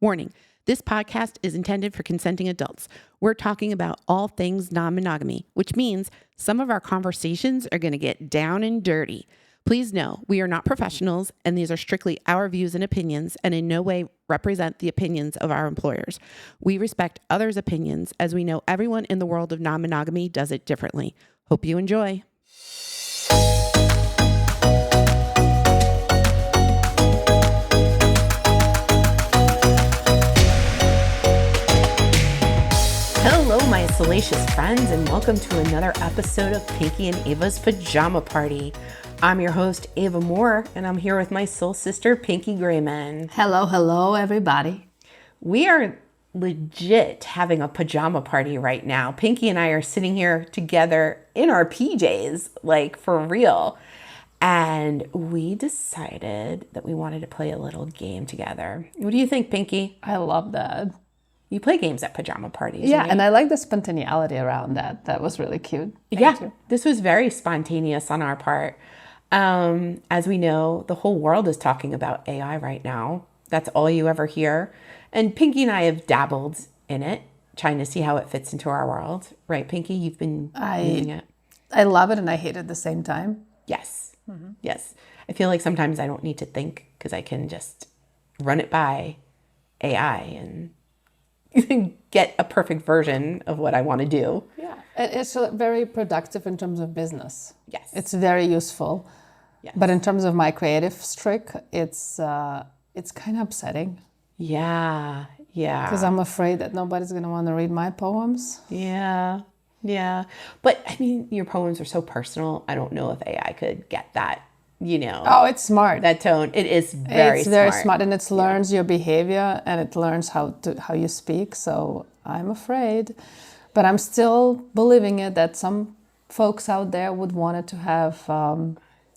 Warning, this podcast is intended for consenting adults. We're talking about all things non-monogamy, which means some of our conversations are going to get down and dirty. Please know we are not professionals, and these are strictly our views and opinions and in no way represent the opinions of our employers. We respect others' opinions as we know everyone in the world of non-monogamy does it differently. Hope you enjoy. Hello, my salacious friends, and welcome to another episode of Pinky and Ava's Pajama Party. I'm your host, Ava Moore, and I'm here with my soul sister, Pinky Greyman. Hello, everybody. We are legit having a pajama party right now. Pinky and I are sitting here together in our PJs, like for real. And we decided that we wanted to play a little game together. What do you think, Pinky? I love that. You play games at pajama parties, Yeah, right? and I like the spontaneity around that. That was really cute. Thank you. This was very spontaneous on our part. As we know, the whole world is talking about AI right now. That's all you ever hear. And Pinky and I have dabbled in it, trying to see how it fits into our world. Right, Pinky? You've been using it. I love it and I hate it at the same time. Yes. Mm-hmm. Yes. I feel like sometimes I don't need to think because I can just run it by AI and get a perfect version of what I want to do. Yeah, it's very productive in terms of business. Yes. It's very useful. Yes. But in terms of my creative streak, it's kind of upsetting. Yeah. Because I'm afraid that nobody's going to want to read my poems. Yeah. But I mean, your poems are so personal. I don't know if AI could get that, Oh, it's smart. that tone. It is very smart. It's very smart, and it learns your behavior and it learns how you speak. So I'm afraid, but I'm still believing it that some folks out there would want it to have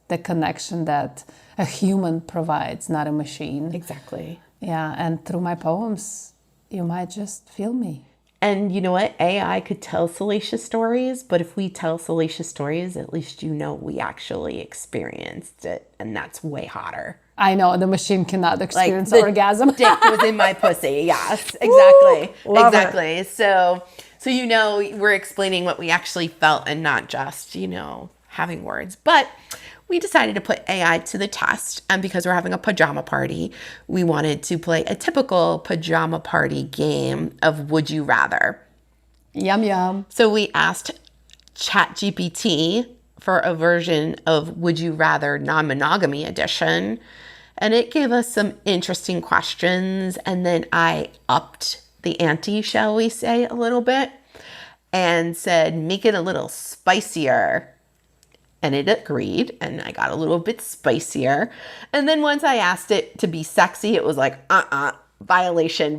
the connection that a human provides, not a machine. Exactly. Yeah, and through my poems, you might just feel me. And you know what? AI could tell salacious stories, but if we tell salacious stories, at least we actually experienced it, and that's way hotter. I know, the machine cannot experience orgasm. Dick was in my pussy. Yes, exactly. Woo, exactly. Her. So we're explaining what we actually felt and not just, having words. But we decided to put AI to the test, and because we're having a pajama party, we wanted to play a typical pajama party game of Would You Rather. Yum, yum. So we asked ChatGPT for a version of Would You Rather Non-Monogamy edition, and it gave us some interesting questions, and then I upped the ante, shall we say, a little bit, and said, make it a little spicier. And it agreed, and I got a little bit spicier. And then once I asked it to be sexy, it was like, violation.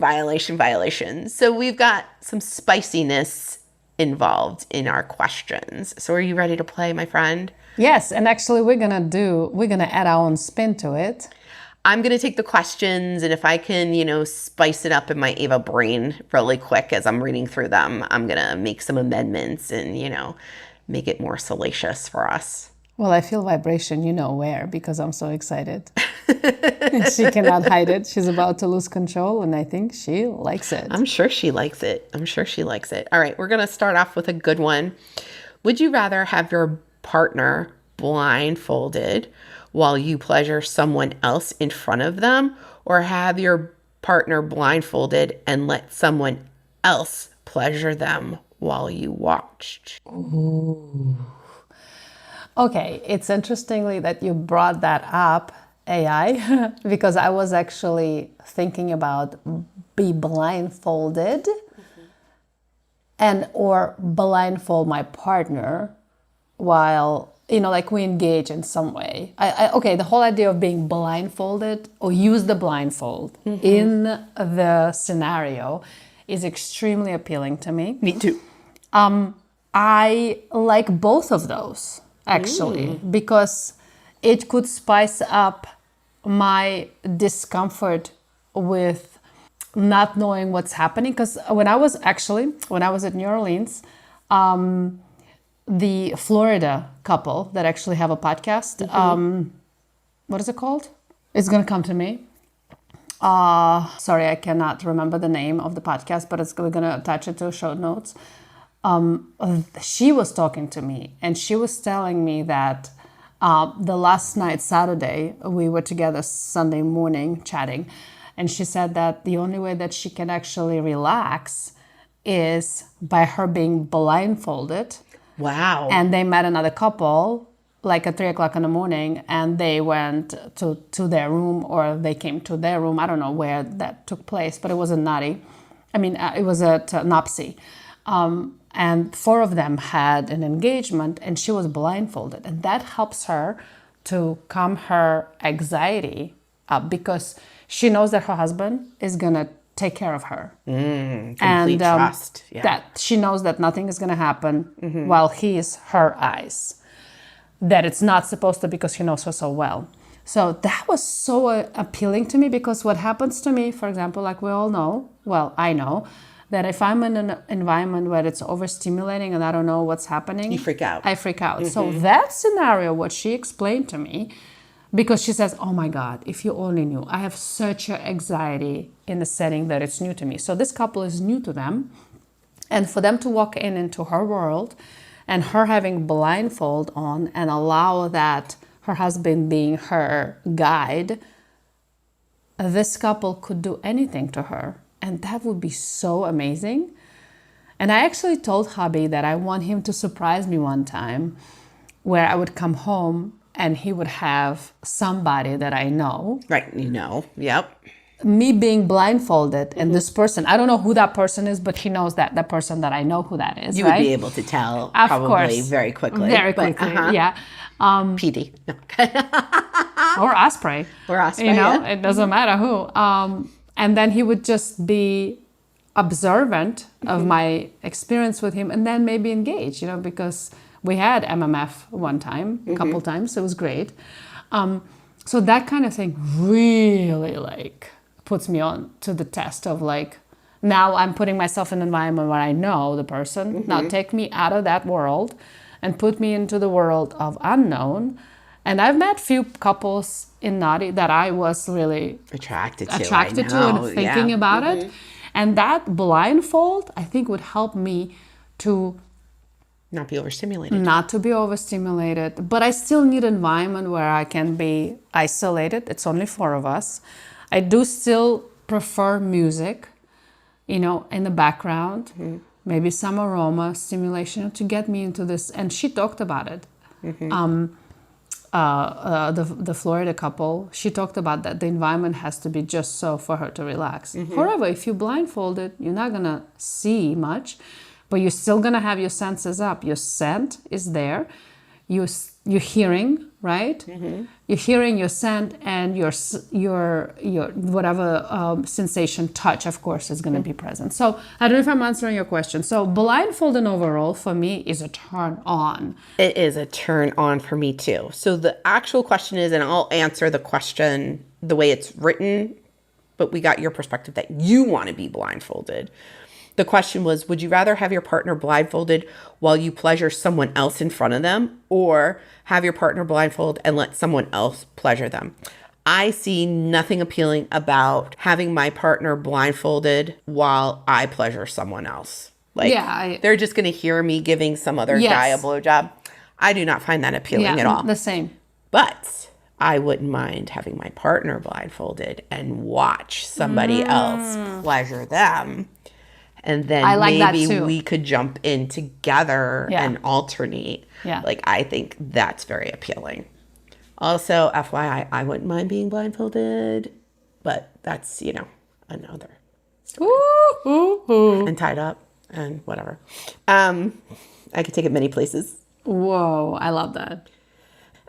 So we've got some spiciness involved in our questions. So are you ready to play, my friend? Yes, and actually we're gonna add our own spin to it. I'm gonna take the questions, and if I can, spice it up in my Ava brain really quick as I'm reading through them, I'm gonna make some amendments and, make it more salacious for us. Well, I feel vibration, where, because I'm so excited. She cannot hide it. She's about to lose control, and I think she likes it. I'm sure she likes it. All right, we're going to start off with a good one. Would you rather have your partner blindfolded while you pleasure someone else in front of them, or have your partner blindfolded and let someone else pleasure them while you watched? Ooh. Okay, it's interestingly that you brought that up, AI, because I was actually thinking about be blindfolded and or blindfold my partner while, like we engage in some way. Okay, the whole idea of being blindfolded or use the blindfold in the scenario is extremely appealing to me. Me too. I like both of those, actually, because it could spice up my discomfort with not knowing what's happening. Because when I was at New Orleans, the Florida couple that actually have a podcast, what is it called? It's going to come to me. Sorry, I cannot remember the name of the podcast, but we're going to attach it to show notes. She was talking to me and she was telling me that the last night, Saturday, we were together Sunday morning chatting. And she said that the only way that she can actually relax is by her being blindfolded. Wow. And they met another couple like at 3 o'clock in the morning, and they went to their room, or they came to their room. I don't know where that took place, but it was a naughty. It was at Nopsy. And 4 of them had an engagement, and she was blindfolded. And that helps her to calm her anxiety up, because she knows that her husband is going to take care of her. Complete trust. Yeah. That she knows that nothing is going to happen while he is her eyes. That it's not supposed to, because he knows her so well. So that was so appealing to me, because what happens to me, for example, like we all know, well, I know, that if I'm in an environment where it's overstimulating and I don't know what's happening, You freak out. I freak out. So that scenario, what she explained to me, because she says, oh my God, if you only knew, I have such an anxiety in a setting that it's new to me. So this couple is new to them. And for them to walk into her world, and her having blindfold on, and allow that her husband being her guide, this couple could do anything to her. And that would be so amazing. And I actually told hubby that I want him to surprise me one time, where I would come home and he would have somebody that I know. Right. Yep. Me being blindfolded, and this person, I don't know who that person is, but he knows that the person that I know who that is. You right? would be able to tell Of probably course. very quickly. Very quickly, yeah. PD. Or Osprey. Or Osprey, It doesn't matter who. And then he would just be observant of my experience with him, and then maybe engage, because we had MMF one time, a couple times. It was great. So that kind of thing really puts me on to the test of now I'm putting myself in an environment where I know the person. Now take me out of that world and put me into the world of unknown. And I've met few couples in Naughty that I was really attracted to and thinking about it. And that blindfold, I think, would help me to not be overstimulated. Not to be overstimulated. But I still need an environment where I can be isolated. It's only 4 of us. I do still prefer music, in the background. Maybe some aroma stimulation to get me into this. And she talked about it. The Florida couple, she talked about that. The environment has to be just so for her to relax. However, if you're blindfolded, you're not going to see much. But you're still going to have your senses up. Your scent is there. You're hearing, right? You're hearing your scent, and your whatever sensation, touch, of course, is going to be present. So I don't know if I'm answering your question. So blindfolding overall for me is a turn on. It is a turn on for me too. So the actual question is, and I'll answer the question the way it's written, but we got your perspective that you want to be blindfolded. The question was, would you rather have your partner blindfolded while you pleasure someone else in front of them, or have your partner blindfold and let someone else pleasure them? I see nothing appealing about having my partner blindfolded while I pleasure someone else. They're just going to hear me giving some other guy a blowjob. I do not find that appealing at all. The same. But I wouldn't mind having my partner blindfolded and watch somebody else pleasure them. And then maybe we could jump in together and alternate. Yeah. I think that's very appealing. Also, FYI, I wouldn't mind being blindfolded, but that's, another story. And tied up and whatever. I could take it many places. Whoa, I love that.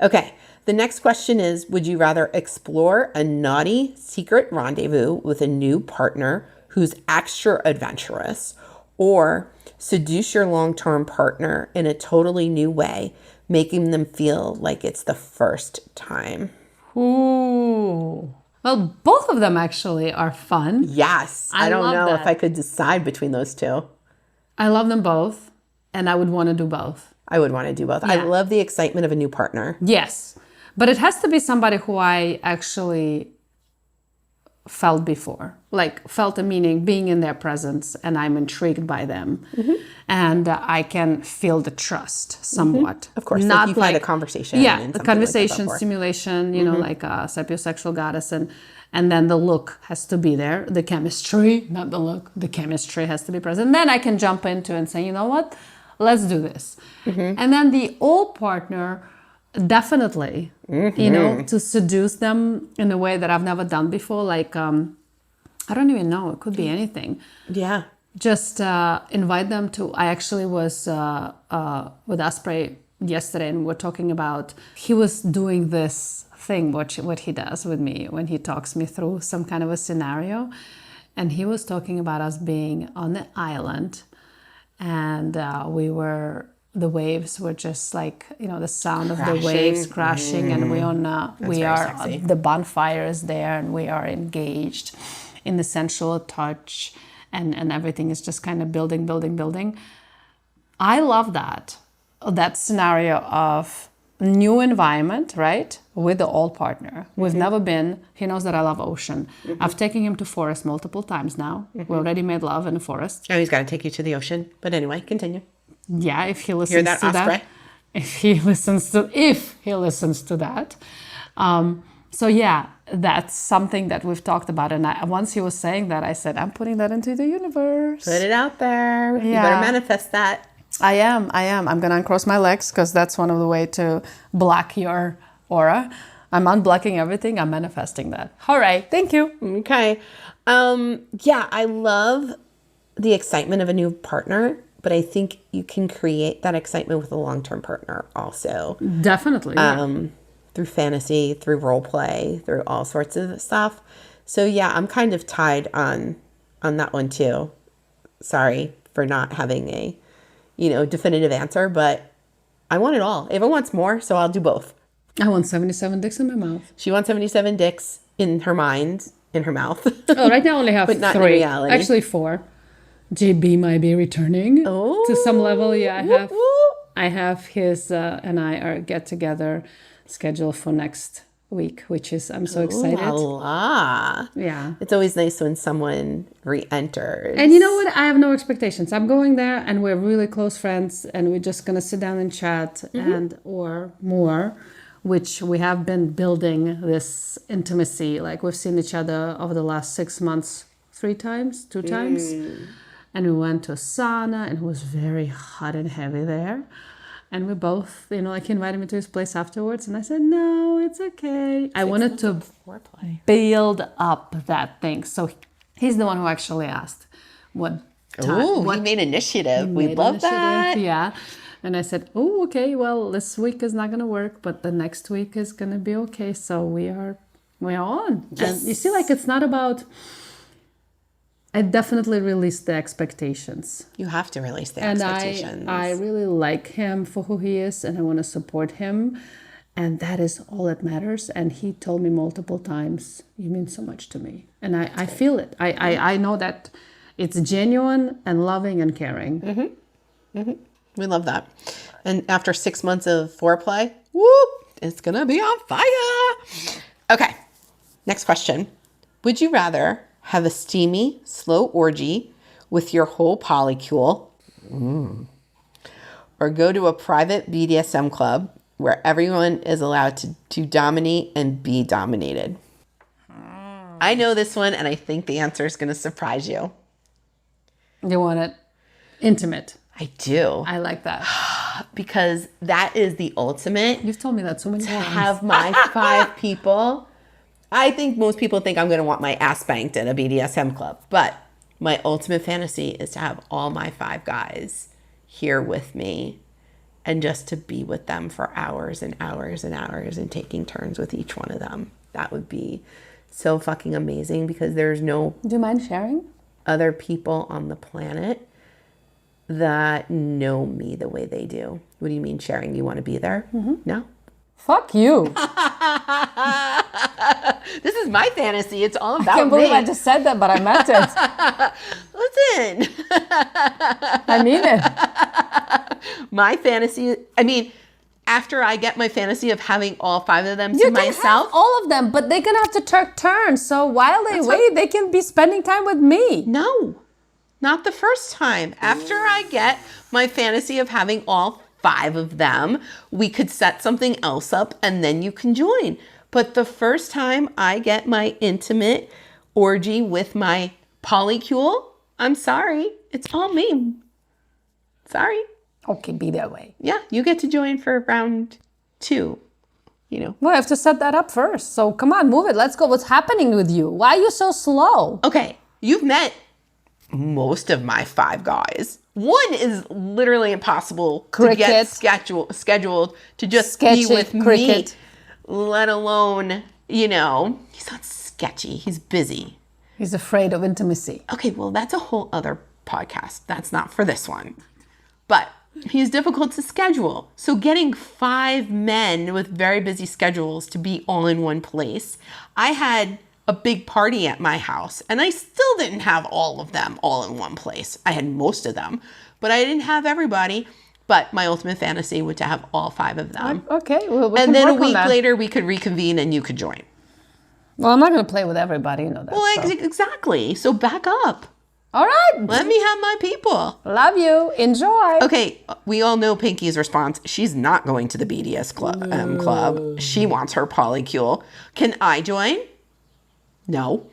Okay. The next question is, would you rather explore a naughty secret rendezvous with a new partner who's extra adventurous, or seduce your long-term partner in a totally new way, making them feel like it's the first time? Ooh. Well, both of them actually are fun. Yes. I don't know if I could decide between those two. I love them both, and I would want to do both. I would want to do both. Yeah. I love the excitement of a new partner. Yes. But it has to be somebody who I actually felt before. Like felt a meaning being in their presence, and I'm intrigued by them, and I can feel the trust somewhat. Of course, not like you've had a conversation. Yeah, and a something conversation, like that before. stimulation. You know, like a sapiosexual goddess, and then the look has to be there. The chemistry, not the look. The chemistry has to be present. Then I can jump into and say, you know what, let's do this. And then the old partner, definitely, you know, to seduce them in a way that I've never done before. Like, I don't even know. It could be anything. Yeah. Just invite them to. I actually was with Asprey yesterday, and we're talking about. He was doing this thing, what he does with me when he talks me through some kind of a scenario, and he was talking about us being on the island, and the waves were just like, you know, the sound of the waves crashing, and the bonfire is there, and we are engaged in the sensual touch, and everything is just kind of building. I love that scenario of new environment, right? With the old partner. We've never been, he knows that I love ocean. I've taken him to forest multiple times now. We already made love in the forest. Oh, he's got to take you to the ocean. But anyway, continue. Yeah, if he listens Hear that, to Osprey? that. If he listens to that. So yeah, that's something that we've talked about. And once he was saying that, I said, I'm putting that into the universe. Put it out there. You better manifest that. I am. I'm going to uncross my legs because that's one of the way to block your aura. I'm unblocking everything. I'm manifesting that. All right. Thank you. Okay. Yeah, I love the excitement of a new partner, but I think you can create that excitement with a long-term partner also. Definitely. Through fantasy, through role play, through all sorts of stuff. So yeah, I'm kind of tied on that one too. Sorry for not having a, definitive answer, but I want it all. Ava wants more, so I'll do both. I want 77 dicks in my mouth. She wants 77 dicks in her mind, in her mouth. Oh, right now I only have but not 3. in reality. Actually 4. JB might be returning to some level. Yeah, I have his and I are get together scheduled for next week, which is I'm so excited. La. Yeah. It's always nice when someone re-enters. And you know what? I have no expectations. I'm going there and we're really close friends and we're just going to sit down and chat and or more, which we have been building this intimacy. Like we've seen each other over the last 6 months 2 times. And we went to a sauna and it was very hot and heavy there. And we both, he invited me to his place afterwards. And I said, no, it's okay. I wanted to build up that thing. So he's the one who actually asked what time. Ooh, he made initiative. We love that. Yeah. And I said, oh, okay, well, this week is not going to work, but the next week is going to be okay. So we are on. Yes. And you see, like, it's not about... I definitely released the expectations. You have to release the expectations. And I really like him for who he is and I want to support him. And that is all that matters. And he told me multiple times, you mean so much to me. And I feel it. I know that it's genuine and loving and caring. We love that. And after 6 months of foreplay, whoop, it's going to be on fire. Okay. Next question. Would you rather have a steamy, slow orgy with your whole polycule, or go to a private BDSM club where everyone is allowed to dominate and be dominated? I know this one, and I think the answer is going to surprise you. You want it intimate. I do. I like that. Because that is the ultimate. You've told me that so many times. To have my 5 people. I think most people think I'm going to want my ass spanked at a BDSM club. But my ultimate fantasy is to have all my 5 guys here with me and just to be with them for hours and hours and hours and taking turns with each one of them. That would be so fucking amazing because there's no... Do you mind sharing? ...other people on the planet that know me the way they do. What do you mean sharing? You want to be there? No? Fuck you. This is my fantasy. It's all about me. I can't believe I just said that, but I meant it. Listen. I mean it. My fantasy, after I get my fantasy of having all 5 of them to You can myself. have all of them, but they're gonna have to take turns. So while they wait, they can be spending time with me. No, not the first time. After I get my fantasy of having all 5 of them, we could set something else up and then you can join. But the first time I get my intimate orgy with my polycule, I'm sorry, it's all me. Sorry. Okay, be that way. Yeah, you get to join for round 2, you know. Well, I have to set that up first. So come on, move it. Let's go. What's happening with you? Why are you so slow? Okay, you've met most of my 5 guys. One is literally impossible to get scheduled to just be with me, let alone, you know, he's not sketchy, he's busy. He's afraid of intimacy. Okay, well, that's a whole other podcast. That's not for this one. But he's difficult to schedule. So getting 5 men with very busy schedules to be all in one place. I had a big party at my house and I still didn't have all of them all in one place. I had most of them, but I didn't have everybody. But my ultimate fantasy would to have all 5 of them. Okay, well, we and can then a work on week that. later we could reconvene and you could join. Well, I'm not going to play with everybody, you know that. Well, exactly. So back up. All right. Let me have my people. Love you. Enjoy. Okay, we all know Pinky's response. She's not going to the BDS club. She wants her polycule. Can I join? No.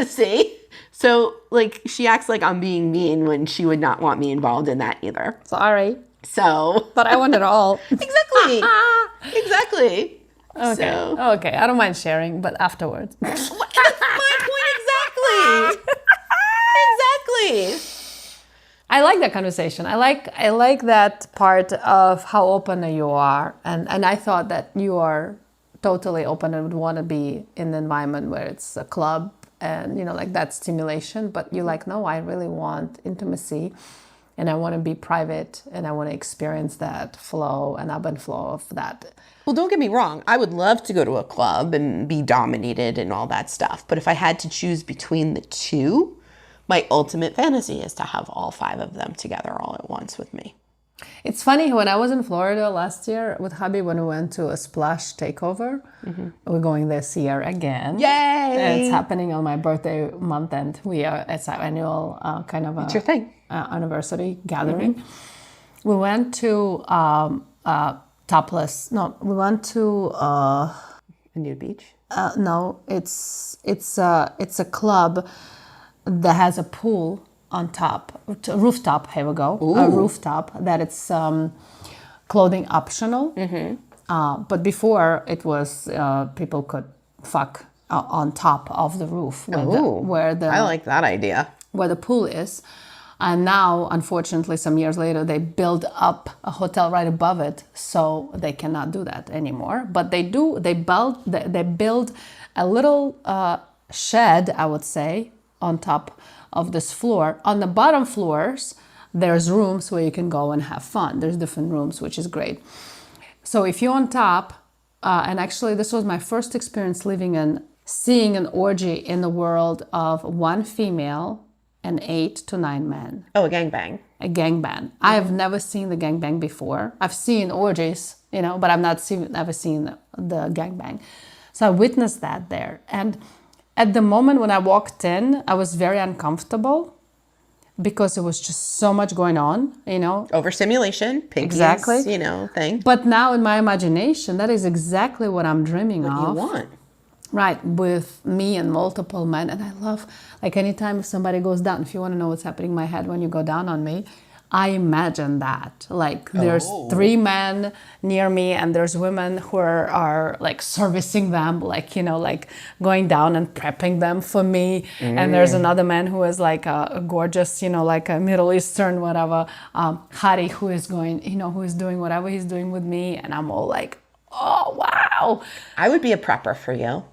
See? So, like, she acts like I'm being mean when she would not want me involved in that either. Sorry. So. But I want it all. Exactly. Exactly. Okay. So. Okay. I don't mind sharing, but afterwards. That's my point exactly. Exactly. I like that conversation. I like that part of how open you are. And I thought that you are totally open and would want to be in an environment where it's a club and, you know, like that stimulation. But you're like, no, I really want intimacy and I want to be private and I want to experience that flow and ebb and flow of that. Well, don't get me wrong. I would love to go to a club and be dominated and all that stuff. But if I had to choose between the two, my ultimate fantasy is to have all 5 of them together all at once with me. It's funny, when I was in Florida last year with hubby, when we went to a splash takeover, we're going this year again. Yay! It's happening on my birthday month, and it's our annual kind of It's your thing. Anniversary gathering. We went to topless. No, we went to A nude beach? no. It's a club that has a pool on top, rooftop. Here we go. A rooftop that it's clothing optional. But before it was people could fuck on top of the roof where the I like that idea. where the pool is. And now, unfortunately, some years later, they build up a hotel right above it, so they cannot do that anymore. But they do. They build a little shed, I would say, on top of this floor. On the bottom floors, there's rooms where you can go and have fun. There's different rooms, which is great. So if you're on top, and actually this was my first experience living and seeing an orgy in the world of 1 female and 8 to 9 men. Oh, a gangbang. A gangbang. I have never seen the gangbang before. I've seen orgies, you know, but I've never seen the gangbang. So I witnessed that there. And at the moment when I walked in, I was very uncomfortable because there was just so much going on, you know. Overstimulation, Pinky's, Exactly. you know, thing. But now in my imagination, that is exactly what I'm dreaming of. What you want. Right, with me and multiple men. And I love, like, anytime if somebody goes down, if you want to know what's happening in my head when you go down on me, I imagine that. Like, there's 3 men near me and there's women who are like servicing them, like, you know, like going down and prepping them for me. And there's another man who is like a gorgeous, you know, like a Middle Eastern, whatever, Hari, who is going, you know, who is doing whatever he's doing with me. And I'm all like, oh, wow. I would be a prepper for you.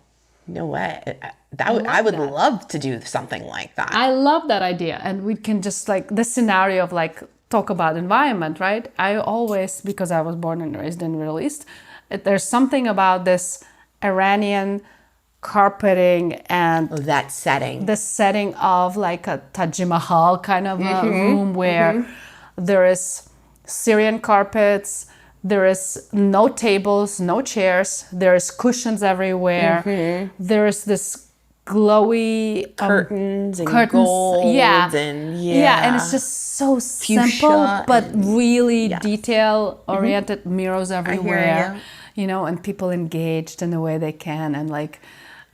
You know what? I would love to do something like that. I love that idea. And we can just like this scenario of like talk about environment, right? I always, because I was born and raised in the Middle East, there's something about this Iranian carpeting and that setting. the setting of like a Taj Mahal kind of a room where there is Syrian carpets, There is no tables, no chairs. There's cushions everywhere. There's this glowy Curtains and gold and and it's just so simple, but really detail-oriented mirrors everywhere. You know, and people engaged in the way they can, and like,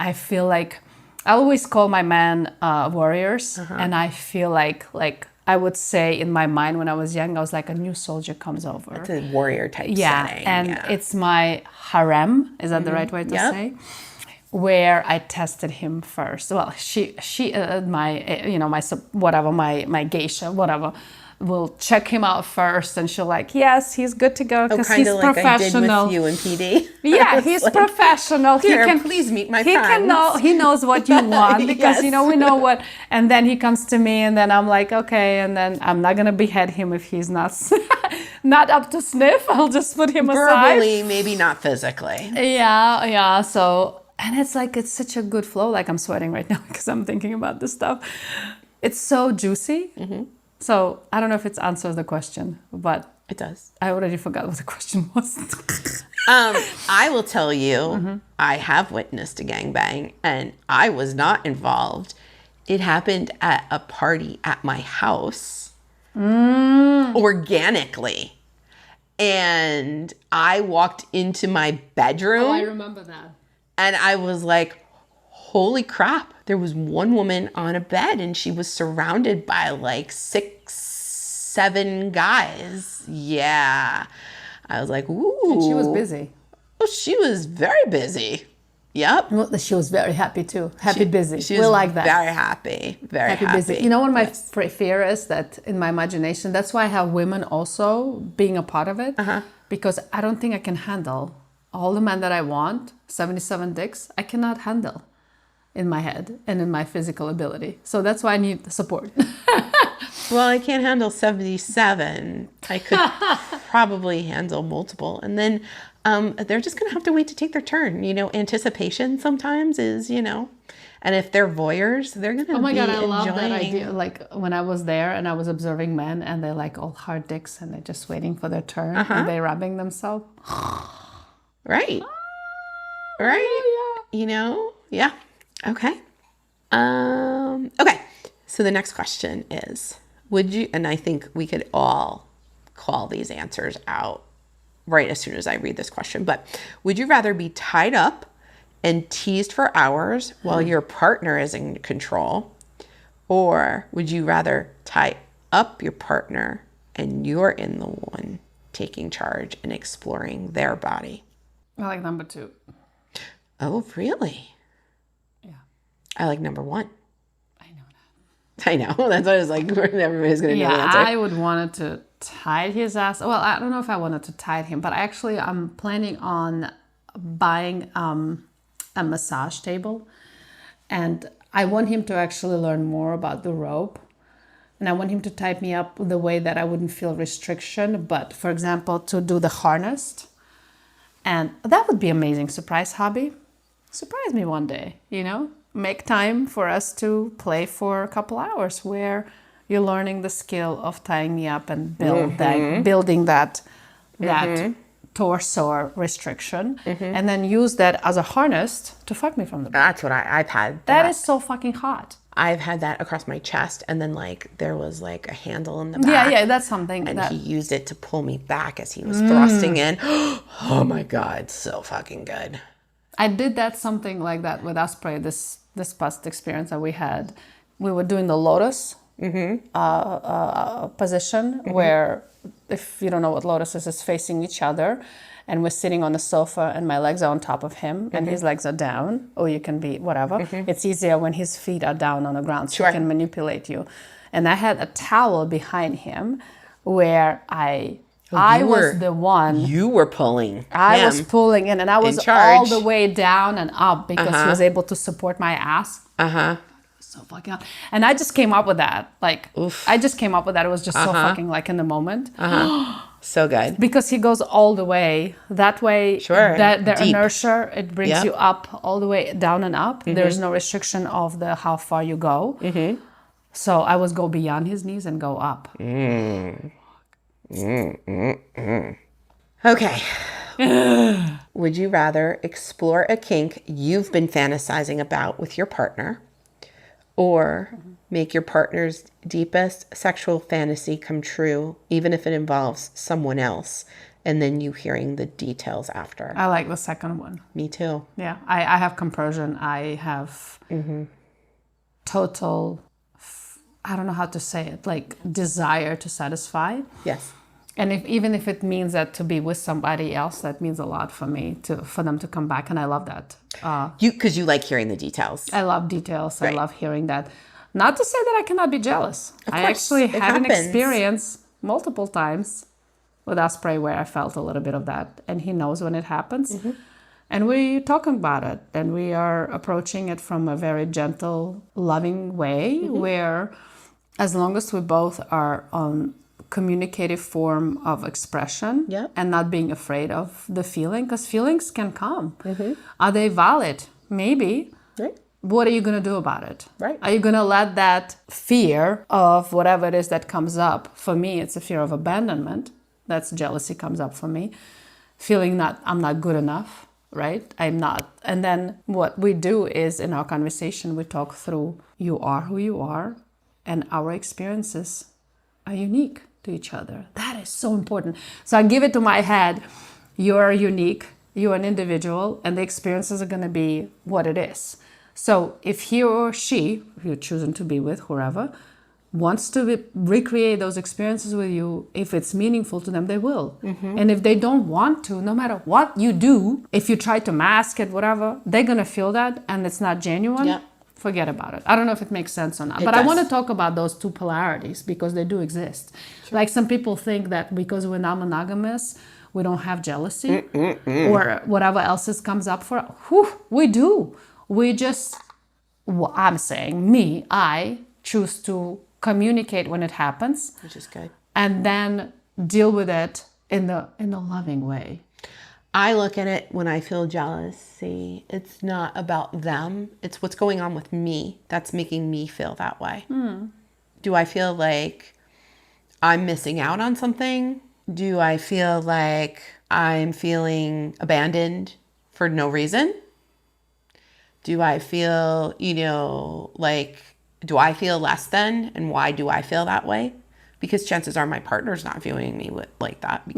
I feel like I always call my men warriors, and I feel like I would say in my mind when I was young, I was like, a new soldier comes over. It's a warrior type setting. And it's my harem, is that the right way to say? Where I tested him first. Well, my geisha, whatever, will check him out first, and she'll like, yes, he's good to go because he's like professional. I did with you and PD. Yeah, he's like, professional. Here, please meet my friends. He knows what you want because we know what. And then he comes to me, and then I'm like, okay, and then I'm not gonna behead him if he's not not up to sniff. I'll just put him aside. Verbally, maybe not physically. Yeah. So, and it's like, it's such a good flow. Like, I'm sweating right now because I'm thinking about this stuff. It's so juicy. So I don't know if it answers the question, but it does. I already forgot what the question was. I will tell you, I have witnessed a gangbang, and I was not involved. It happened at a party at my house, organically. And I walked into my bedroom. Oh, I remember that. And I was like, holy crap. There was one woman on a bed, and she was surrounded by like 6, 7 guys. Yeah. I was like, ooh. And she was busy. Oh, she was very busy. Yep. Well, she was very happy too. Busy. She was like that. Very happy. Very happy. Busy. You know what my fear is? That in my imagination, that's why I have women also being a part of it. Because I don't think I can handle all the men that I want, 77 dicks, I cannot handle in my head and in my physical ability. So that's why I need support. Well, I can't handle 77. I could probably handle multiple. And then they're just going to have to wait to take their turn. You know, anticipation sometimes is, you know, and if they're voyeurs, they're going to Oh my be God, I enjoying. love that idea. Like when I was there and I was observing men and they're like all hard dicks and they're just waiting for their turn and they're rubbing themselves. Right. Right. Yeah. You know? Yeah. Okay. Okay. So the next question is, would you, and I think we could all call these answers out right as soon as I read this question, but would you rather be tied up and teased for hours while your partner is in control, or would you rather tie up your partner and you're in the one taking charge and exploring their body? I like number 2. Oh, really? Yeah. I like number 1. I know that. I know. That's why I was like, everybody's going to know the answer. I would want to tie his ass. Well, I don't know if I wanted to tie him, but actually I'm planning on buying a massage table. And I want him to actually learn more about the rope. And I want him to tie me up the way that I wouldn't feel restriction. But for example, to do the harness. And that would be amazing surprise hobby. Surprise me one day, you know? Make time for us to play for a couple hours where you're learning the skill of tying me up and building that torso restriction, and then use that as a harness to fuck me from the back. That's what I've had. That is so fucking hot. I've had that across my chest, and then like there was like a handle in the back. Yeah, that's something. And he used it to pull me back as he was thrusting in. Oh my God, so fucking good. I did that something like that with Osprey. This past experience that we had, we were doing the lotus position, where, if you don't know what lotus is, it's facing each other, and we're sitting on the sofa, and my legs are on top of him, and his legs are down, or you can be whatever. It's easier when his feet are down on the ground, so he can manipulate you. And I had a towel behind him where I was the one. You were pulling. I was pulling in, and I was all the way down and up because he was able to support my ass. So fucking hot. And I just came up with that. Like, I just came up with that. It was just so fucking like in the moment. So good. Because he goes all the way. That way, that the inertia, it brings you up all the way down and up. There's no restriction of the how far you go. So I was go beyond his knees and go up. Okay. Would you rather explore a kink you've been fantasizing about with your partner, or make your partner's deepest sexual fantasy come true, even if it involves someone else, and then you hearing the details after? I like the second one. Me too. Yeah, I have compersion. I have total, I don't know how to say it, like desire to satisfy. Yes. And even if it means that to be with somebody else, that means a lot for me, for them to come back. And I love that. Because you like hearing the details. I love details. Right. I love hearing that. Not to say that I cannot be jealous. Of I course, actually it had an happens. experience multiple times with Osprey where I felt a little bit of that. And he knows when it happens. And we're talking about it. And we are approaching it from a very gentle, loving way where as long as we both are on communicative form of expression and not being afraid of the feeling, because feelings can come. Are they valid? Maybe. Right. What are you going to do about it? Right. Are you going to let that fear of whatever it is that comes up? For me, it's a fear of abandonment. That's jealousy comes up for me. Feeling that I'm not good enough, right? I'm not. And then what we do is in our conversation, we talk through you are who you are and our experiences are unique to each other. That is so important. So I give it to my head. You're unique. You're an individual, and the experiences are going to be what it is. So if he or she, if you're choosing to be with whoever, wants to recreate those experiences with you, if it's meaningful to them, they will. And if they don't want to, no matter what you do, if you try to mask it, whatever, they're going to feel that, and it's not genuine. Forget about it. I don't know if it makes sense or not. But I want to talk about those two polarities because they do exist. Like some people think that because we're not monogamous, we don't have jealousy or whatever else comes up for us. We do. We just, I'm saying, I choose to communicate when it happens. Which is good. And then deal with it in the loving way. I look at it when I feel jealousy. It's not about them. It's what's going on with me that's making me feel that way. Do I feel like I'm missing out on something? Do I feel like I'm feeling abandoned for no reason? Do I feel, like, do I feel less than? And why do I feel that way? Because chances are my partner's not viewing me like that.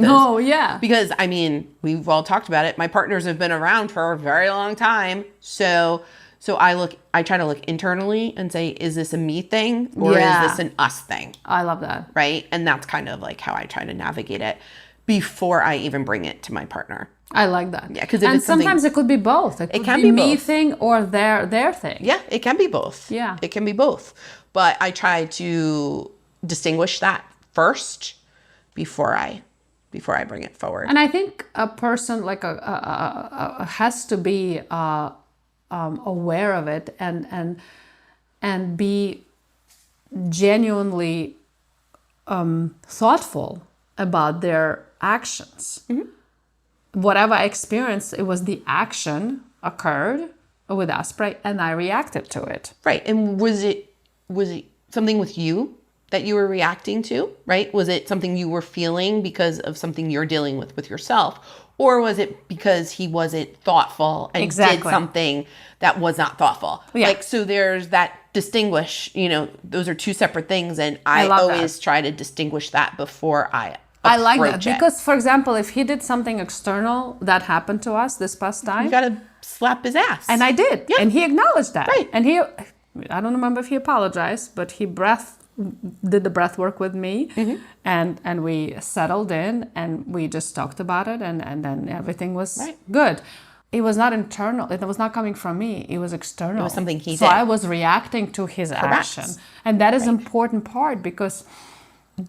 Because, I mean, we've all talked about it. My partners have been around for a very long time. So I try to look internally and say, is this a me thing or is this an us thing? I love that. Right? And that's kind of like how I try to navigate it before I even bring it to my partner. I like that. Yeah, because sometimes it could be both. It can be me thing or their thing. Yeah, it can be both. Yeah, it can be both. But I try to distinguish that first before I bring it forward. And I think a person like has to be aware of it and be genuinely thoughtful about their actions. Whatever I experienced, it was the action occurred with Osprey and I reacted to it. Right. And was it something with you that you were reacting to, right? Was it something you were feeling because of something you're dealing with yourself? Or was it because he wasn't thoughtful and did something that was not thoughtful? Yeah. Like, so there's that distinguish, those are two separate things. And I always try to distinguish that before I like that because, for example, if he did something external that happened to us this past time, you gotta slap his ass. And I did, and he acknowledged that. Right. And I don't remember if he apologized, but he did the breath work with me, and we settled in, and we just talked about it, and then everything was good. It was not internal. It was not coming from me. It was external. It was something he did. So I was reacting to his action, and that is an important part because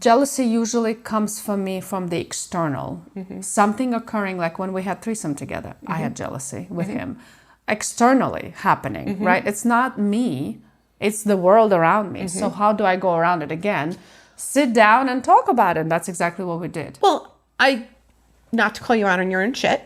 jealousy usually comes from me from the external. Something occurring, like when we had threesome together, I had jealousy with him. Externally happening, right? It's not me, it's the world around me. So how do I go around it again? Sit down and talk about it. And that's exactly what we did. Well, not to call you out on your own shit,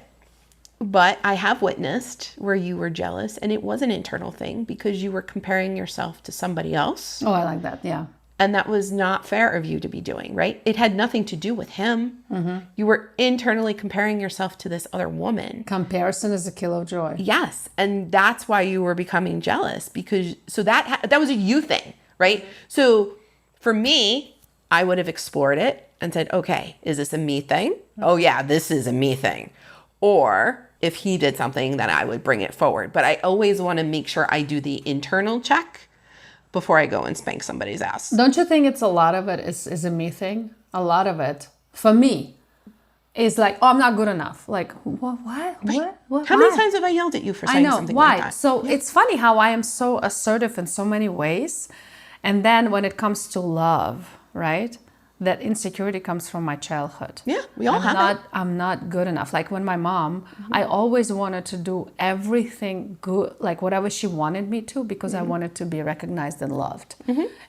but I have witnessed where you were jealous and it was an internal thing because you were comparing yourself to somebody else. Oh, I like that, yeah. And that was not fair of you to be doing, right? It had nothing to do with him. You were internally comparing yourself to this other woman. Comparison is a killer of joy. Yes. And that's why you were becoming jealous, because so that was a you thing, right? So for me, I would have explored it and said, okay, is this a me thing? Oh yeah, this is a me thing. Or if he did something, then I would bring it forward. But I always want to make sure I do the internal check before I go and spank somebody's ass. Don't you think it's a lot of it is a me thing? A lot of it, for me, is like, oh, I'm not good enough. Like, what? How many times have I yelled at you for saying something why? like that? So it's funny how I am so assertive in so many ways. And then when it comes to love, right? That insecurity comes from my childhood. Yeah, we all have it. I'm not good enough. Like when my mom, I always wanted to do everything good, like whatever she wanted me to, because I wanted to be recognized and loved.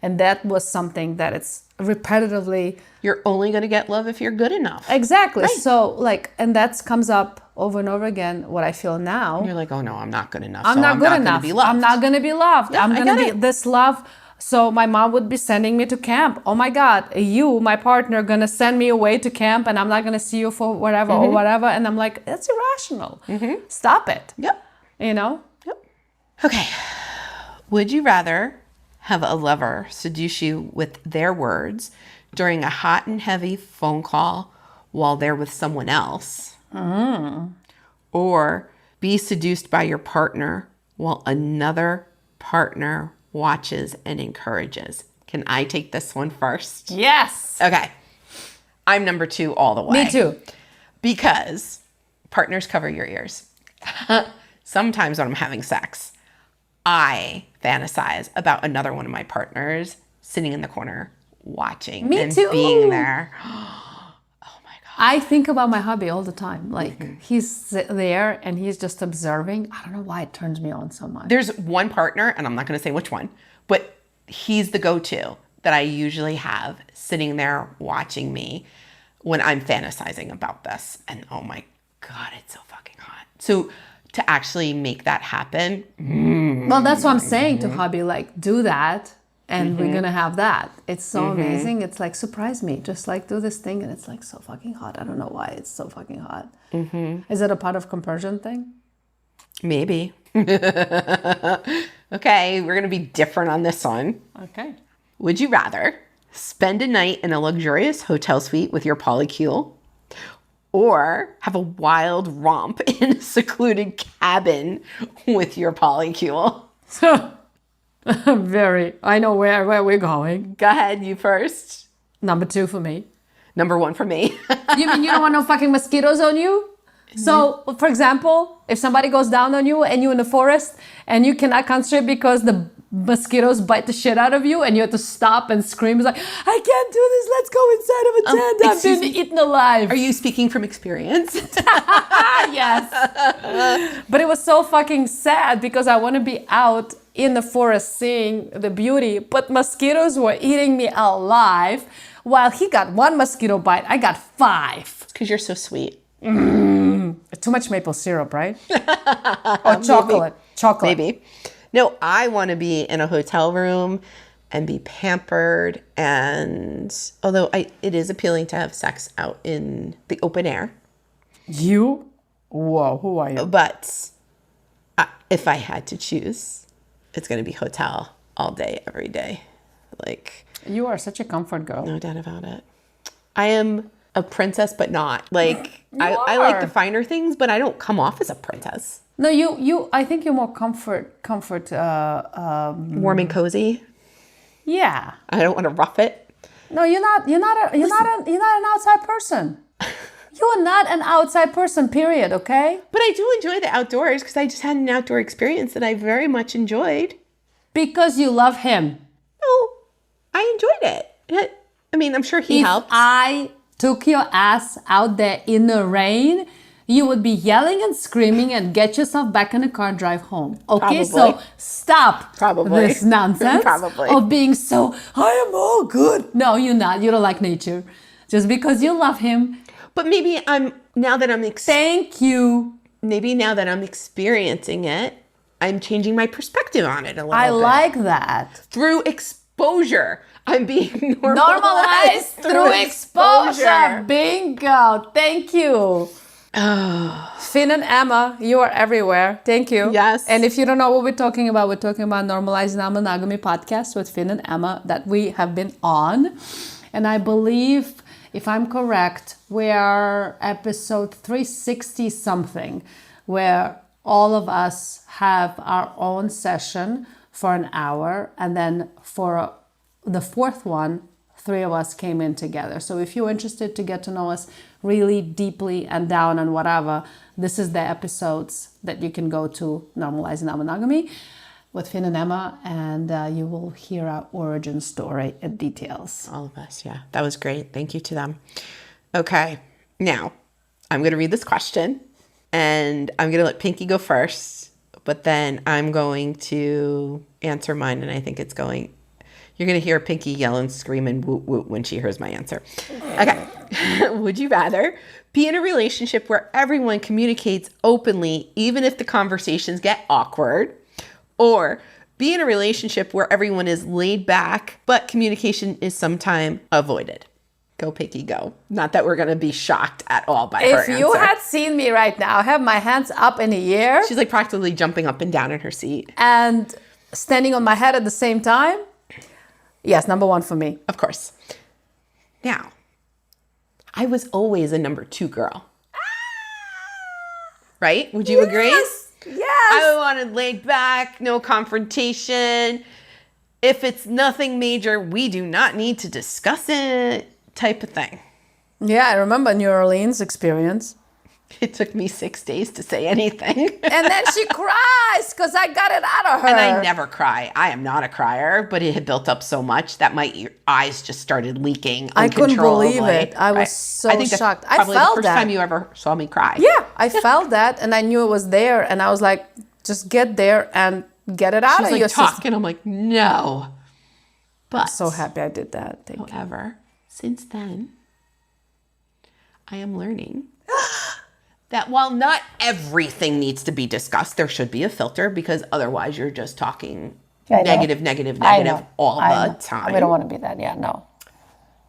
And that was something that it's repetitively. You're only going to get love if you're good enough. Exactly. Right. So like, and that comes up over and over again, what I feel now. And you're like, oh no, I'm not good enough. I'm not good enough. I'm not going to be loved. Yeah, I'm going to be this love. So my mom would be sending me to camp. Oh my God, you, my partner, gonna send me away to camp and I'm not gonna see you for whatever or whatever. And I'm like, that's irrational. Stop it. Yep. You know? Yep. Okay. Would you rather have a lover seduce you with their words during a hot and heavy phone call while they're with someone else? Or be seduced by your partner while another partner watches and encourages? Can I take this one first? Yes. Okay. I'm number 2 all the way. Me too. Because partners cover your ears. Sometimes when I'm having sex, I fantasize about another one of my partners sitting in the corner watching being there. I think about my hubby all the time. Like he's there and he's just observing. I don't know why it turns me on so much. There's one partner, and I'm not going to say which one, but he's the go-to that I usually have sitting there watching me when I'm fantasizing about this. And oh my God, it's so fucking hot. So to actually make that happen. Well, that's what I'm saying to hubby, like do that. And we're going to have that. It's so amazing. It's like, surprise me. Just like do this thing. And it's like so fucking hot. I don't know why it's so fucking hot. Is it a part of compersion thing? Maybe. Okay, we're going to be different on this one. Okay. Would you rather spend a night in a luxurious hotel suite with your polycule or have a wild romp in a secluded cabin with your polycule? I know where we're going. Go ahead, you first. Number 2 for me. Number 1 for me. You mean you don't want no fucking mosquitoes on you? So, for example, if somebody goes down on you and you're in the forest and you cannot concentrate because the mosquitoes bite the shit out of you and you have to stop and scream, it's like, I can't do this, let's go inside of a tent, I've been eaten alive. Are you speaking from experience? Yes. But it was so fucking sad because I want to be out in the forest seeing the beauty, but mosquitoes were eating me alive. While he got 1 mosquito bite, I got 5. It's because you're so sweet. Too much maple syrup, right? Or chocolate. Chocolate. Maybe. No, I want to be in a hotel room and be pampered. And although it is appealing to have sex out in the open air. You? Whoa, who are you? But if I had to choose, it's going to be hotel all day, every day. Like, you are such a comfort girl. no doubt about it. I am a princess, but not. Like, I like the finer things, but I don't come off as a princess. No, you. I think you're more comfort. Warm and cozy. Yeah. I don't want to rough it. No, you're not an outside person. You are not an outside person, period, okay? But I do enjoy the outdoors because I just had an outdoor experience that I very much enjoyed. Because you love him. No, I enjoyed it. I mean, I'm sure he helped. If I took your ass out there in the rain, you would be yelling and screaming and get yourself back in the car and drive home. Okay, Probably. so stop Probably. this nonsense Probably. of being so, I am all good. No, you're not. You don't like nature. Just because you love him. But maybe Thank you. Maybe now that I'm experiencing it, I'm changing my perspective on it a little bit. I like that. Through exposure. I'm being Normalized through exposure. Bingo. Thank you. Finn and Emma, you are everywhere. Thank you. Yes. And if you don't know what we're talking about Normalizing Non-Monogamy podcast with Finn and Emma that we have been on. And I believe, if I'm correct, we are episode 360 something, where all of us have our own session for an hour. And then for the fourth one, 3 of us came in together. So if you're interested to get to know us really deeply and down and whatever, this is the episodes that you can go to, Normalizing Non-Monogamy with Finn and Emma, and you will hear our origin story and details. All of us, yeah. That was great. Thank you to them. Okay, now I'm going to read this question, and I'm going to let Pinky go first, but then I'm going to answer mine, and I think you're going to hear Pinky yell and scream and woot woot when she hears my answer. Okay. Would you rather be in a relationship where everyone communicates openly, even if the conversations get awkward, or be in a relationship where everyone is laid back, but communication is sometimes avoided? Go, Pinky, go. Not that we're going to be shocked at all by her answer. If you had seen me right now, I have my hands up in the air. She's like practically jumping up and down in her seat. And standing on my head at the same time. Yes, number 1 for me. Of course. Now, I was always a number 2 girl. Right? Would you agree? Yes. I wanted laid back, no confrontation. If it's nothing major, we do not need to discuss it type of thing. Yeah, I remember New Orleans experience. It took me 6 days to say anything. And then she cries because I got it out of her. And I never cry. I am not a crier, but it had built up so much that my eyes just started leaking uncontrollably. I couldn't believe it. I was so shocked. I probably felt the first time you ever saw me cry. Yeah, I felt that, and I knew it was there, and I was like, just get there and get it out of your system. And I'm like, no. But I'm so happy I did that. Thank you. However, since then, I am learning that while not everything needs to be discussed, there should be a filter, because otherwise you're just talking negative all the time. We don't want to be that. Yeah, no.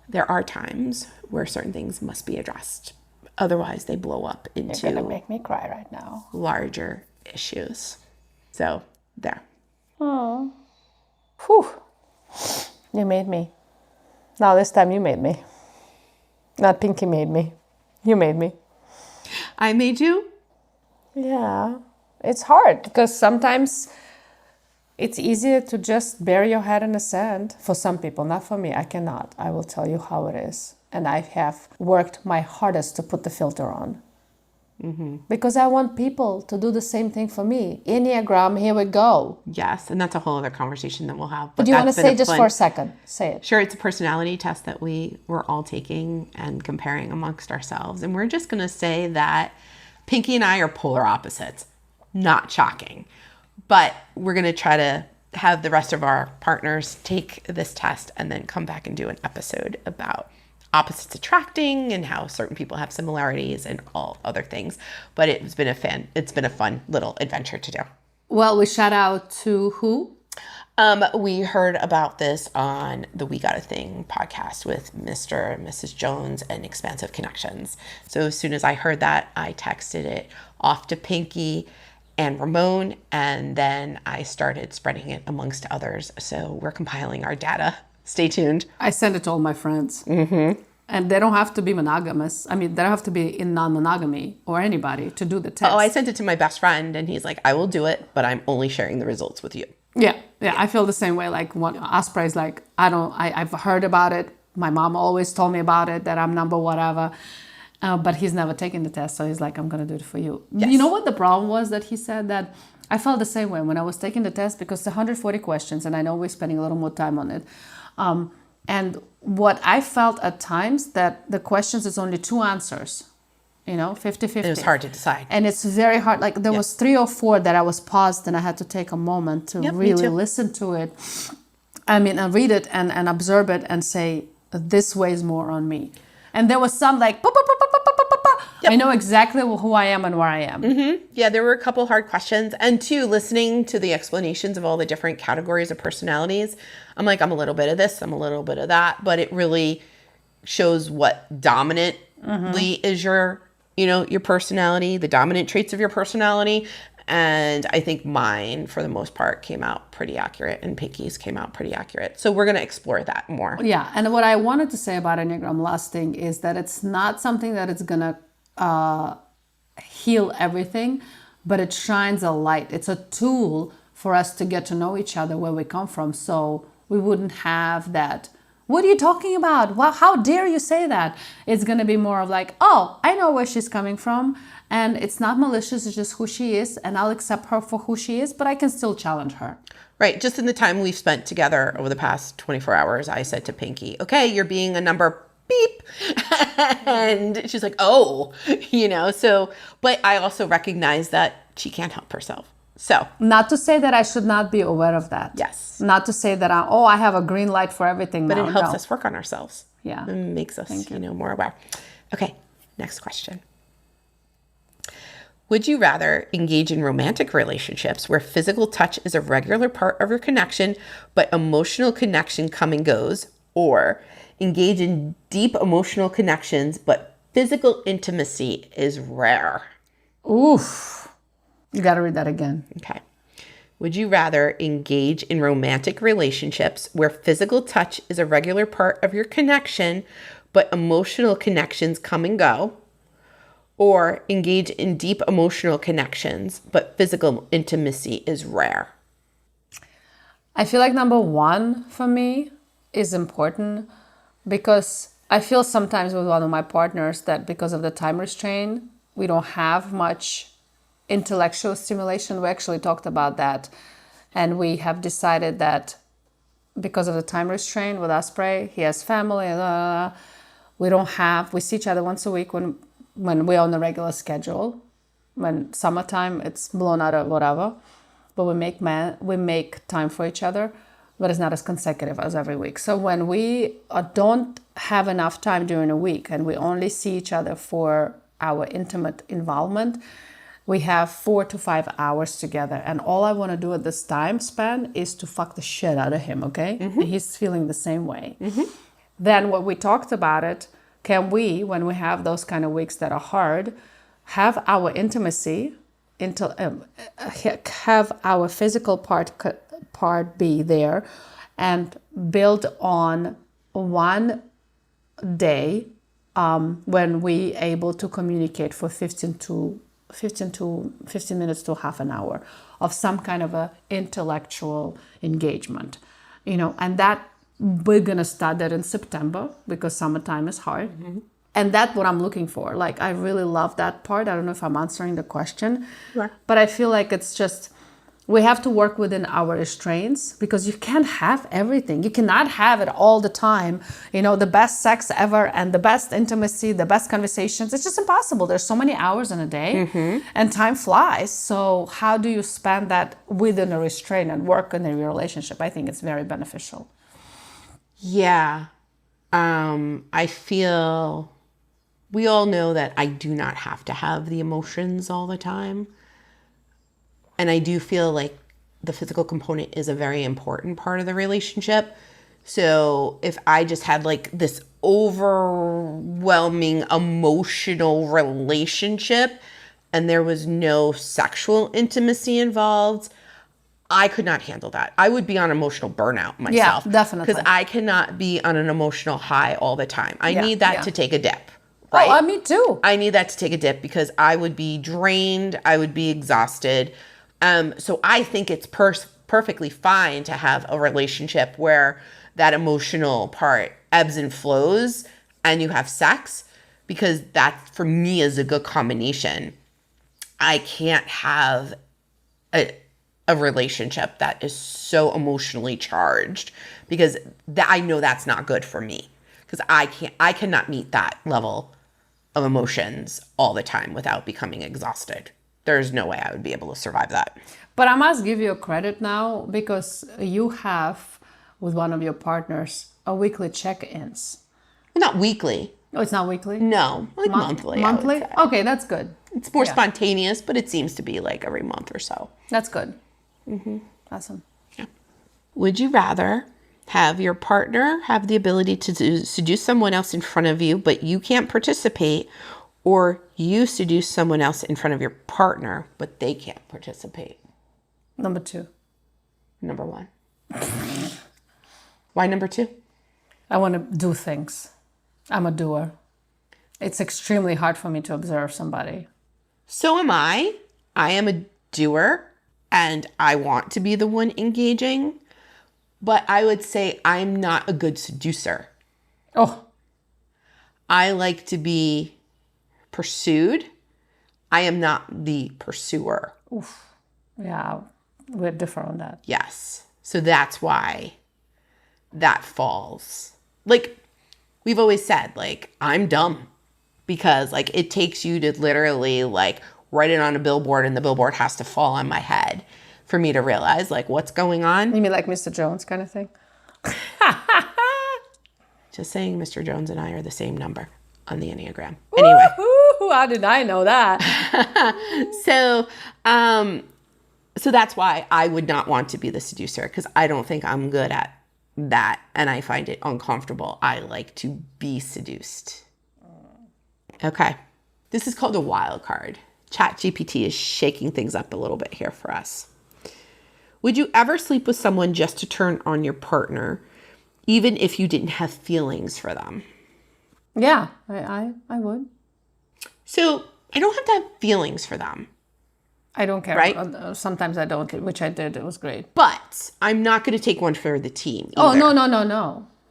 There are times where certain things must be addressed. Otherwise, they blow up into You're going to make me cry right now. larger issues. So, there. Oh. Whew. You made me. Now this time you made me. Not Pinky made me. You made me. I made you? Yeah. It's hard because sometimes it's easier to just bury your head in the sand. For some people, not for me. I cannot. I will tell you how it is. And I have worked my hardest to put the filter on. Mm-hmm. Because I want people to do the same thing for me. Enneagram, here we go. Yes, and that's a whole other conversation that we'll have. But do you want to say just for a second? Say it. Sure, it's a personality test that we're all taking and comparing amongst ourselves. And we're just going to say that Pinky and I are polar opposites. Not shocking. But we're going to try to have the rest of our partners take this test and then come back and do an episode about opposites attracting and how certain people have similarities and all other things. But it's been a fun little adventure to do. Well, we shout out to who? We heard about this on the We Got a Thing podcast with Mr. and Mrs. Jones and Expansive Connections. So as soon as I heard that, I texted it off to Pinky and Ramon, and then I started spreading it amongst others. So we're compiling our data. Stay tuned. I send it to all my friends. Mm-hmm. And they don't have to be monogamous. I mean, they don't have to be in non-monogamy or anybody to do the test. Oh, I sent it to my best friend, and he's like, I will do it, but I'm only sharing the results with you. Yeah. I feel the same way. Like, Osprey is like, I've heard about it. My mom always told me about it, that I'm number whatever. But he's never taken the test. So he's like, I'm going to do it for you. Yes. You know what the problem was? That he said that I felt the same way when I was taking the test, because it's 140 questions, and I know we're spending a little more time on it. And what I felt at times, that the questions is only 2 answers, 50-50. It was hard to decide. And it's very hard. Like there was 3 or 4 that I was paused, and I had to take a moment to really listen to it. I mean, and read it and observe it and say, this weighs more on me. And there was some like, I know exactly who I am and where I am. Yeah, there were a couple hard questions. And two, listening to the explanations of all the different categories of personalities, I'm like, I'm a little bit of this, I'm a little bit of that, but it really shows what dominantly is your, your personality, the dominant traits of your personality. And I think mine, for the most part, came out pretty accurate, and Pinky's came out pretty accurate. So we're going to explore that more. Yeah, and what I wanted to say about Enneagram last thing is that it's not something that it's going to heal everything, but it shines a light. It's a tool for us to get to know each other, where we come from, so we wouldn't have that, what are you talking about? Well, how dare you say that? It's going to be more of like, oh, I know where she's coming from, and it's not malicious, it's just who she is, and I'll accept her for who she is, but I can still challenge her. Right. Just in the time we've spent together over the past 24 hours, I said to Pinky, okay, you're being a number beep. And she's like, oh, so, but I also recognize that she can't help herself. So, not to say that I should not be aware of that. Yes. Not to say that I have a green light for everything but now. it helps us work on ourselves. Yeah. It makes us, more aware. Okay. Next question. Would you rather engage in romantic relationships where physical touch is a regular part of your connection, but emotional connection come and goes, or engage in deep emotional connections, but physical intimacy is rare? Oof. You got to read that again. Okay. Would you rather engage in romantic relationships where physical touch is a regular part of your connection, but emotional connections come and go, or engage in deep emotional connections, but physical intimacy is rare? I feel like number one for me is important, because I feel sometimes with one of my partners that because of the time restraint, we don't have much intellectual stimulation. We actually talked about that, and we have decided that because of the time restraint with Osprey, he has family, we see each other once a week when we're on the regular schedule. When summertime, it's blown out of whatever, but we make time for each other, but it's not as consecutive as every week. So when we don't have enough time during a week and we only see each other for our intimate involvement, we have 4 to 5 hours together, and all I want to do at this time span is to fuck the shit out of him, okay? Mm-hmm. He's feeling the same way. Mm-hmm. Then what we talked about it, can we, when we have those kind of weeks that are hard, have our intimacy, have our physical part be there, and build on one day when we able to communicate for 15 minutes to half an hour of some kind of a intellectual engagement, and that we're gonna start that in September because summertime is hard. Mm-hmm. And that's what I'm looking for. Like, I really love that part. I don't know if I'm answering the question, but I feel like it's just, we have to work within our restraints, because you can't have everything. You cannot have it all the time. The best sex ever and the best intimacy, the best conversations. It's just impossible. There's so many hours in a day, mm-hmm. and time flies. So how do you spend that within a restraint and work in a relationship? I think it's very beneficial. Yeah. I feel we all know that I do not have to have the emotions all the time. And I do feel like the physical component is a very important part of the relationship. So if I just had like this overwhelming emotional relationship and there was no sexual intimacy involved, I could not handle that. I would be on emotional burnout myself. Yeah, definitely. Because I cannot be on an emotional high all the time. I need that to take a dip. Right? Oh, me too. I need that to take a dip because I would be drained. I would be exhausted. So I think it's perfectly fine to have a relationship where that emotional part ebbs and flows and you have sex, because that for me is a good combination. I can't have a relationship that is so emotionally charged, because I know that's not good for me, because I cannot meet that level of emotions all the time without becoming exhausted. There's no way I would be able to survive that. But I must give you a credit now, because you have with one of your partners a weekly check-ins. Well, not weekly. Oh, it's not weekly? No, like monthly. Monthly? I would say. Okay, that's good. It's more spontaneous, but it seems to be like every month or so. That's good. Awesome. Yeah. Would you rather have your partner have the ability to seduce someone else in front of you, but you can't participate, or you seduce someone else in front of your partner, but they can't participate? Number 2. Number 1. Why number 2? I want to do things. I'm a doer. It's extremely hard for me to observe somebody. So am I. I am a doer, and I want to be the one engaging, but I would say I'm not a good seducer. Oh. I like to be pursued. I am not the pursuer. Oof. Yeah, we're different on that. Yes. So that's why that falls. Like, we've always said, like, I'm dumb because, like, it takes you to literally, like, write it on a billboard and the billboard has to fall on my head for me to realize, like, what's going on. You mean like Mr. Jones kind of thing? Just saying Mr. Jones and I are the same number on the Enneagram. Anyway. Woo-hoo, how did I know that? So that's why I would not want to be the seducer, because I don't think I'm good at that, and I find it uncomfortable. I like to be seduced. Okay. This is called a wild card. ChatGPT is shaking things up a little bit here for us. Would you ever sleep with someone just to turn on your partner, even if you didn't have feelings for them? Yeah, I would. So I don't have to have feelings for them. I don't care. Right? Sometimes I don't, which I did. It was great. But I'm not going to take one for the team either. Oh, no.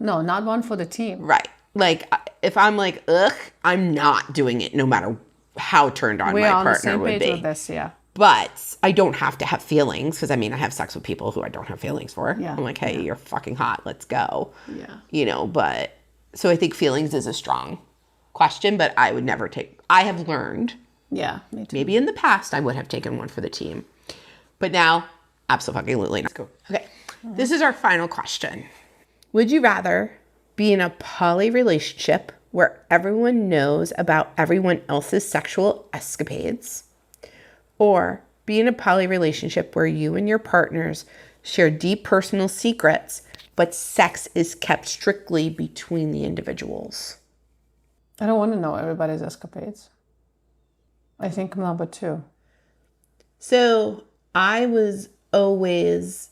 No, not one for the team. Right. Like, if I'm like, ugh, I'm not doing it no matter how turned on my partner would be. We're on the same page with this, yeah. But I don't have to have feelings, because, I mean, I have sex with people who I don't have feelings for. Yeah. I'm like, hey, you're fucking hot. Let's go. Yeah. You know, but, so I think feelings is a strong question, but I would never take, I have learned. Yeah, me too. Maybe in the past I would have taken one for the team. But now, absolutely not. Let's go. Okay. This is our final question. Would you rather be in a poly relationship where everyone knows about everyone else's sexual escapades, or be in a poly relationship where you and your partners share deep personal secrets, but sex is kept strictly between the individuals? I don't want to know everybody's escapades. I think number 2. So I was always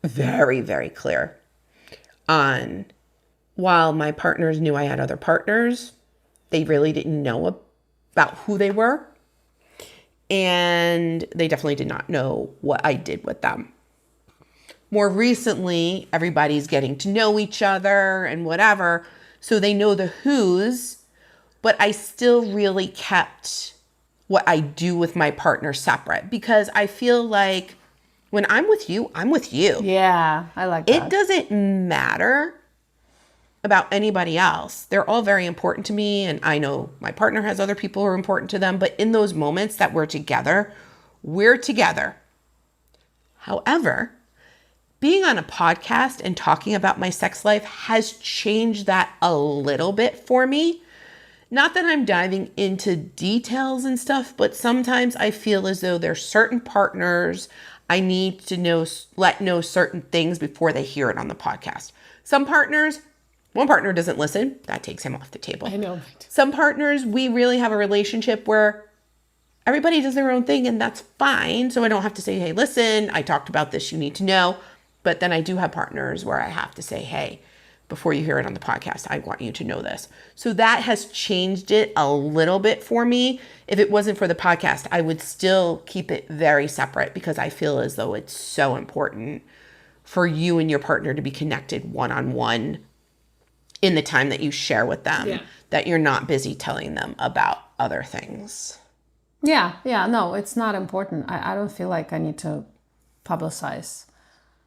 very, very clear on, while my partners knew I had other partners, they really didn't know about who they were. And they definitely did not know what I did with them. More recently, everybody's getting to know each other and whatever, so they know the who's, but I still really kept what I do with my partner separate, because I feel like when I'm with you, I'm with you. Yeah, I like that. It doesn't matter about anybody else. They're all very important to me, and I know my partner has other people who are important to them, but in those moments that we're together, we're together. However, being on a podcast and talking about my sex life has changed that a little bit for me. Not that I'm diving into details and stuff, but sometimes I feel as though there's certain partners I need to know certain things before they hear it on the podcast. Some partners, one partner doesn't listen, that takes him off the table. I know. Right? Some partners, we really have a relationship where everybody does their own thing, and that's fine. So I don't have to say, hey, listen, I talked about this, you need to know. But then I do have partners where I have to say, hey, before you hear it on the podcast, I want you to know this. So that has changed it a little bit for me. If it wasn't for the podcast, I would still keep it very separate, because I feel as though it's so important for you and your partner to be connected one-on-one in the time that you share with them, that you're not busy telling them about other things. Yeah, no, it's not important. I don't feel like I need to publicize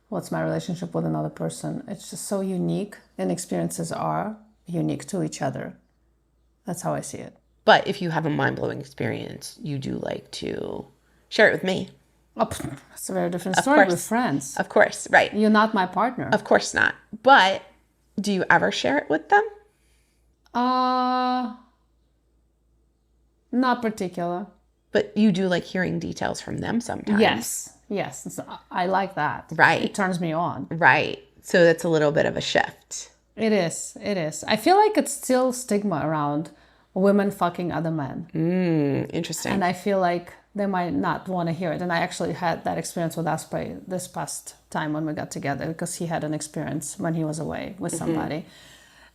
what's my relationship with another person. It's just so unique, and experiences are unique to each other. That's how I see it. But if you have a mind-blowing experience, you do like to share it with me. Oh, that's a very different story with friends. Of course, right. You're not my partner. Of course not. But do you ever share it with them? Not particular. But you do like hearing details from them sometimes. Yes. I like that. Right. It turns me on. Right. So that's a little bit of a shift. It is. I feel like it's still stigma around women fucking other men. Interesting. And I feel like they might not want to hear it. And I actually had that experience with Asprey this past time when we got together, because he had an experience when he was away with somebody.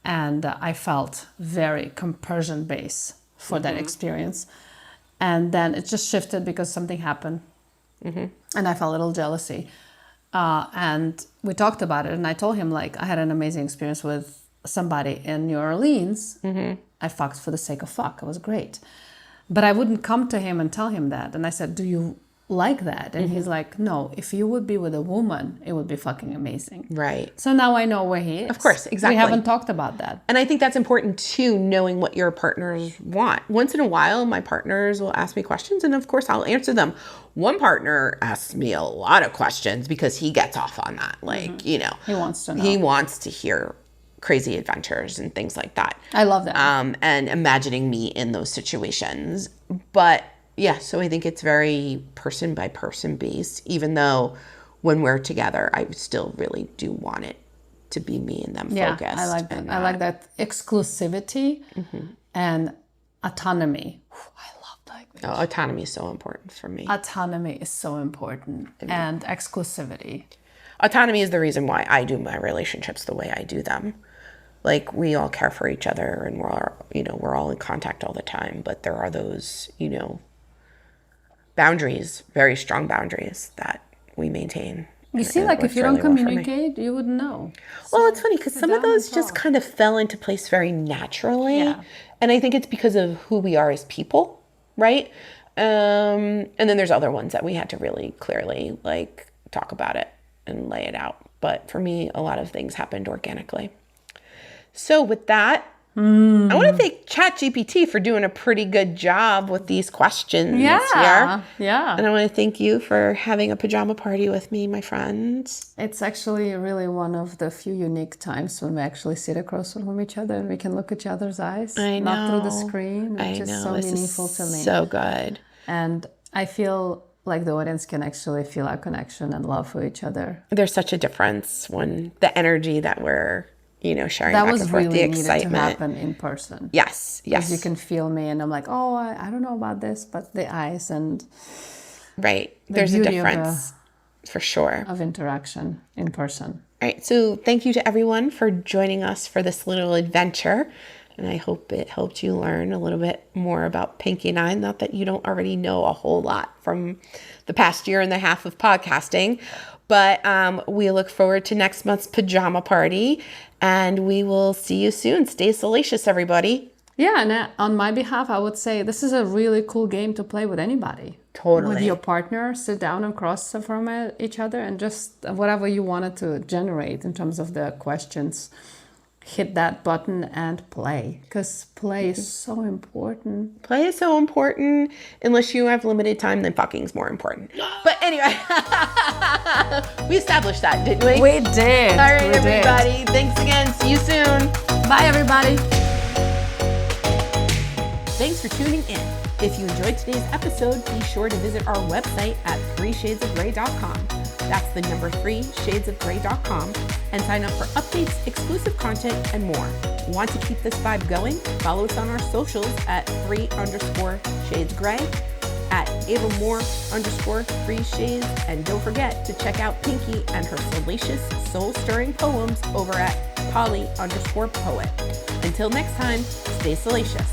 And I felt very compersion based for that experience. And then it just shifted because something happened. And I felt a little jealousy. And we talked about it. And I told him, like, I had an amazing experience with somebody in New Orleans. I fucked for the sake of fuck. It was great. But I wouldn't come to him and tell him that. And I said, do you like that? And he's like, no, if you would be with a woman, it would be fucking amazing. Right. So now I know where he is. Of course, exactly. We haven't talked about that. And I think that's important too, knowing what your partners want. Once in a while, my partners will ask me questions, and of course I'll answer them. One partner asks me a lot of questions because he gets off on that. Like, He wants to know. He wants to hear crazy adventures and things like that. I love that. And imagining me in those situations. But yeah, so I think it's very person by person based, even though when we're together, I still really do want it to be me and them focused. I like that. I like that exclusivity and autonomy. I love that. Oh, autonomy is so important for me. Autonomy is so important. And exclusivity. Autonomy is the reason why I do my relationships the way I do them. Like, we all care for each other, and we're all in contact all the time, but there are those, boundaries, very strong boundaries that we maintain. You see, like, if you don't communicate, you wouldn't know. Well, it's funny because some of those just kind of fell into place very naturally. Yeah. And I think it's because of who we are as people, right? And then there's other ones that we had to really clearly, like, talk about it and lay it out. But for me, a lot of things happened organically. So with that, I want to thank ChatGPT for doing a pretty good job with these questions here. Yeah. And I want to thank you for having a pajama party with me, my friends. It's actually really one of the few unique times when we actually sit across from each other and we can look each other's eyes. I know. Not through the screen, which is so This meaningful is to me. So good. And I feel like the audience can actually feel our connection and love for each other. There's such a difference when the energy that we're sharing that back was and forth, really the needed excitement. to happen in person. Yes. Because you can feel me and I'm like, oh, I don't know about this, but the eyes and right. There's a beauty difference for sure. of interaction in person. All right. So thank you to everyone for joining us for this little adventure. And I hope it helped you learn a little bit more about Pinky and I. Not that you don't already know a whole lot from the past year and a half of podcasting. But we look forward to next month's pajama party. And we will see you soon. Stay salacious, everybody. Yeah, and on my behalf, I would say this is a really cool game to play with anybody. Totally. With your partner, sit down across from each other and just whatever you wanted to generate in terms of the questions. Hit that button and play, because play is so important. Play is so important. Unless you have limited time, then fucking's more important. But anyway, we established that, didn't we? We did. All right, everybody. Thanks again. See you soon. Bye, everybody. Thanks for tuning in. If you enjoyed today's episode, be sure to visit our website at 3shadesofgrey.com. That's the number 3shadesofgrey.com, and sign up for updates, exclusive content, and more. Want to keep this vibe going? Follow us on our socials at 3_shadesgray, at AvaMoore_3shades, and don't forget to check out Pinky and her salacious, soul-stirring poems over at Polly_poet. Until next time, stay salacious.